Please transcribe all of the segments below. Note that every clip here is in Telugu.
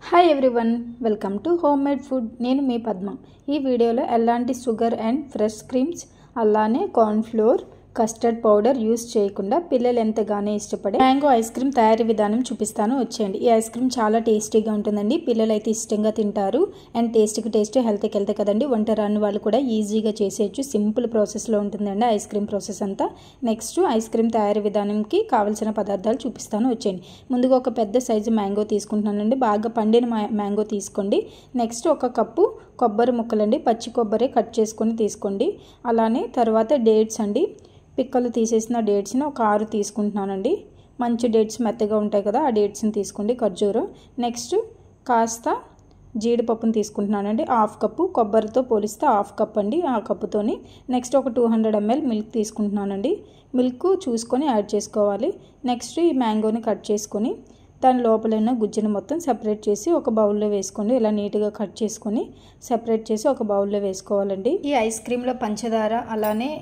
Hi everyone, welcome to home made food. నేను మీ పద్మ. ఈ వీడియోలో ఎలాంటి షుగర్ అండ్ ఫ్రెష్ క్రీమ్స్ అలానే corn flour custard powder use చేయకుండా పిల్లలు ఎంతగానో ఇష్టపడే మ్యాంగో ఐస్ క్రీమ్ తయారీ విధానం చూపిస్తాను, వచ్చేయండి. ఈ ఐస్ క్రీమ్ చాలా టేస్టీగా ఉంటుందండి. పిల్లలు అయితే ఇష్టంగా తింటారు అండ్ టేస్ట్ హెల్త్కి వెళ్తే కదండి. వంట రాని వాళ్ళు కూడా ఈజీగా చేసేయచ్చు. సింపుల్ ప్రాసెస్లో ఉంటుందండి ఐస్ క్రీమ్ ప్రాసెస్ అంతా. నెక్స్ట్ ఐస్ క్రీమ్ తయారీ విధానంకి కావాల్సిన పదార్థాలు చూపిస్తాను, వచ్చేయండి. ముందుగా ఒక పెద్ద సైజు మ్యాంగో తీసుకుంటున్నానండి. బాగా పండిన మ్యాంగో తీసుకోండి. నెక్స్ట్ ఒక కప్పు కొబ్బరి ముక్కలండి, పచ్చి కొబ్బరి కట్ చేసుకొని తీసుకోండి. అలానే తర్వాత డేట్స్ అండి, పిక్కలు తీసేసిన డేట్స్ని ఒక 6 తీసుకుంటున్నానండి. మంచి డేట్స్ మెత్తగా ఉంటాయి కదా, ఆ డేట్స్ని తీసుకోండి. ఖర్జూరం. నెక్స్ట్ కాస్త జీడిపప్పును తీసుకుంటున్నానండి, 1/2 కప్పు. కొబ్బరితో పోలిస్తే 1/2 కప్ అండి, ఆ కప్పుతోని. నెక్స్ట్ ఒక 200 ml మిల్క్ తీసుకుంటున్నానండి. మిల్క్ చూసుకొని యాడ్ చేసుకోవాలి. నెక్స్ట్ ఈ మ్యాంగోని కట్ చేసుకొని దాని లోపల ఉన్న గుజ్జును మొత్తం సెపరేట్ చేసి ఒక బౌల్లో వేసుకోండి. ఇలా నీట్గా కట్ చేసుకొని సెపరేట్ చేసి ఒక బౌల్లో వేసుకోవాలండి. ఈ ఐస్ క్రీమ్లో పంచదార అలానే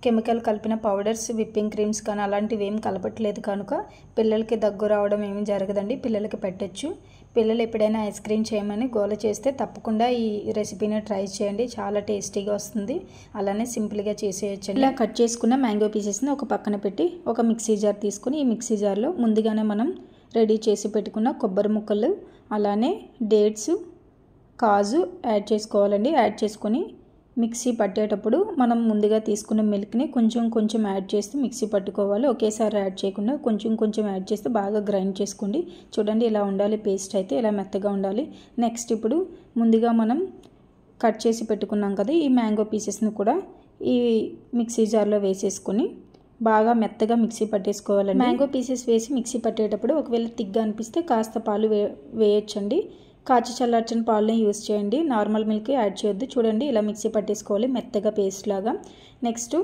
కెమికల్ కలిపిన పౌడర్స్, విప్పింగ్ క్రీమ్స్ కానీ అలాంటివి ఏం కలపట్లేదు కనుక పిల్లలకి దగ్గు రావడం ఏమి జరగదండి. పిల్లలకి పెట్టచ్చు. పిల్లలు ఎప్పుడైనా ఐస్ క్రీమ్ చేయమని గోల చేస్తే తప్పకుండా ఈ రెసిపీని ట్రై చేయండి. చాలా టేస్టీగా వస్తుంది. అలానే సింపుల్గా చేసేయచ్చండి. ఇలా కట్ చేసుకున్న మ్యాంగో పీసెస్ని ఒక పక్కన పెట్టి ఒక మిక్సీ జార్ తీసుకుని ఈ మిక్సీ జార్లో ముందుగానే మనం రెడీ చేసి పెట్టుకున్న కొబ్బరి ముక్కలు అలానే డేట్స్, కాజు యాడ్ చేసుకోవాలండి. యాడ్ చేసుకొని మిక్సీ పట్టేటప్పుడు మనం ముందుగా తీసుకున్న మిల్క్ని కొంచెం యాడ్ చేస్తూ మిక్సీ పట్టుకోవాలి. ఒకేసారి యాడ్ చేయకుండా కొంచెం యాడ్ చేస్తే బాగా గ్రైండ్ చేసుకోండి. చూడండి ఇలా ఉండాలి పేస్ట్ అయితే, ఇలా మెత్తగా ఉండాలి. నెక్స్ట్ ఇప్పుడు ముందుగా మనం కట్ చేసి పెట్టుకున్నాం కదా ఈ మ్యాంగో పీసెస్ని కూడా ఈ మిక్సీ జార్లో వేసేసుకొని బాగా మెత్తగా మిక్సీ పట్టేసుకోవాలండి. మ్యాంగో పీసెస్ వేసి మిక్సీ పట్టేటప్పుడు ఒకవేళ తిగ్గా అనిపిస్తే కాస్త పాలు వేయొచ్చండి. కాచి చల్లార్చిన పాలని యూస్ చేయండి, నార్మల్ మిల్క్ యాడ్ చేయొద్దు. చూడండి ఇలా మిక్సీ పట్టేసుకోవాలి మెత్తగా పేస్ట్ లాగా. నెక్స్ట్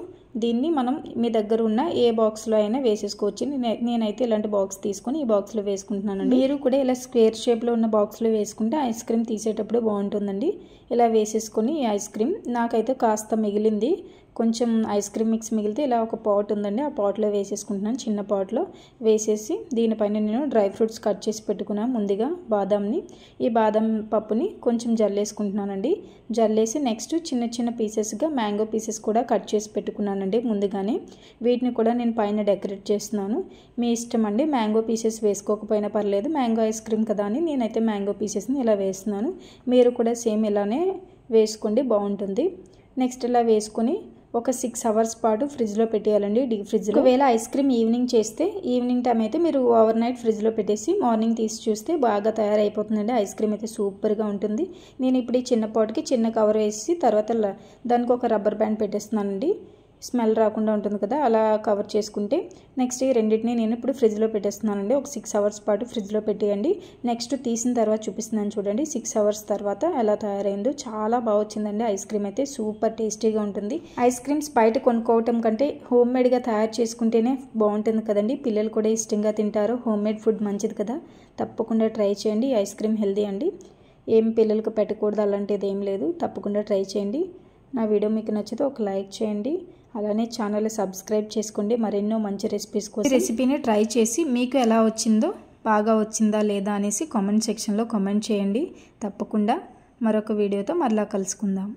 దీన్ని మనం మీ దగ్గర ఉన్న ఏ బాక్స్లో అయినా వేసేసుకోవచ్చు. నేనైతే ఇలాంటి బాక్స్ తీసుకొని ఈ బాక్స్లో వేసుకుంటున్నానండి. మీరు కూడా ఇలా స్క్వేర్ షేప్లో ఉన్న బాక్స్లో వేసుకుంటే ఐస్ క్రీమ్ తీసేటప్పుడు బాగుంటుందండి. ఇలా వేసేసుకొని ఈ ఐస్ క్రీమ్ నాకైతే కాస్త మిగిలింది, కొంచెం ఐస్ క్రీమ్ మిక్స్ మిగిలితే ఇలా ఒక పాట్ ఉందండి, ఆ పాట్లో వేసేసుకుంటున్నాను. చిన్న పాట్లో వేసేసి దీనిపైన నేను డ్రై ఫ్రూట్స్ కట్ చేసి పెట్టుకున్నాను. ముందుగా బాదాంని, ఈ బాదం పప్పుని కొంచెం జల్లేసుకుంటున్నానండి. జల్లేసి నెక్స్ట్ చిన్న పీసెస్గా మ్యాంగో పీసెస్ కూడా కట్ చేసి పెట్టుకున్నానండి ముందుగానే. వీటిని కూడా నేను పైన డెకరేట్ చేస్తున్నాను. మీ ఇష్టం అండి, మ్యాంగో పీసెస్ వేసుకోకపోయినా పర్లేదు. మ్యాంగో ఐస్ క్రీమ్ కదా అని నేనైతే మ్యాంగో పీసెస్ని ఇలా వేస్తున్నాను. మీరు కూడా సేమ్ ఇలానే వేసుకోండి, బాగుంటుంది. నెక్స్ట్ ఇలా వేసుకొని ఒక 6 hours పాటు ఫ్రిడ్జ్లో పెట్టేయాలండి, డీప్ ఫ్రిడ్జ్లో. ఒకవేళ ఐస్ క్రీమ్ ఈవినింగ్ చేస్తే ఈవినింగ్ టైం అయితే మీరు ఓవర్ నైట్ ఫ్రిడ్జ్లో పెట్టేసి మార్నింగ్ తీసి చూస్తే బాగా తయారైపోతుందండి. ఐస్ క్రీమ్ అయితే సూపర్గా ఉంటుంది. నేను ఇప్పుడు ఈ చిన్న పాట్కి చిన్న కవర్ వేసి తర్వాత దానికి ఒక రబ్బర్ బ్యాండ్ పెట్టేస్తున్నానండి, స్మెల్ రాకుండా ఉంటుంది కదా, అలా కవర్ చేసుకుంటే. నెక్స్ట్ ఈ రెండింటిని నేను ఇప్పుడు ఫ్రిడ్జ్లో పెట్టేస్తున్నానండి. ఒక 6 hours పాటు ఫ్రిడ్జ్లో పెట్టేయండి. నెక్స్ట్ తీసిన తర్వాత చూపిస్తున్నాను చూడండి 6 hours తర్వాత ఎలా తయారైందో. చాలా బాగా వచ్చిందండి ఐస్ క్రీమ్ అయితే, సూపర్ టేస్టీగా ఉంటుంది. ఐస్ క్రీమ్స్ బయట కొనుక్కోవటం కంటే హోమ్ మేడ్గా తయారు చేసుకుంటేనే బాగుంటుంది కదండి. పిల్లలు కూడా ఇష్టంగా తింటారు. హోమ్ మేడ్ ఫుడ్ మంచిది కదా, తప్పకుండా ట్రై చేయండి. ఐస్ క్రీమ్ హెల్దీ అండి, ఏం పిల్లలకు పెట్టకూడదు అలాంటిది ఏం లేదు. తప్పకుండా ట్రై చేయండి. నా వీడియో మీకు నచ్చితే ఒక లైక్ చేయండి, అలానే ఛానల్ సబ్స్క్రైబ్ చేసుకోండి మరెన్నో మంచి రెసిపీస్ కోసం. ఈ రెసిపీని ట్రై చేసి మీకు ఎలా వచ్చిందో, బాగా వచ్చిందా లేదా అనేసి కామెంట్ సెక్షన్లో కామెంట్ చేయండి. తప్పకుండా మరొక వీడియోతో మరలా కలుసుకుందాం.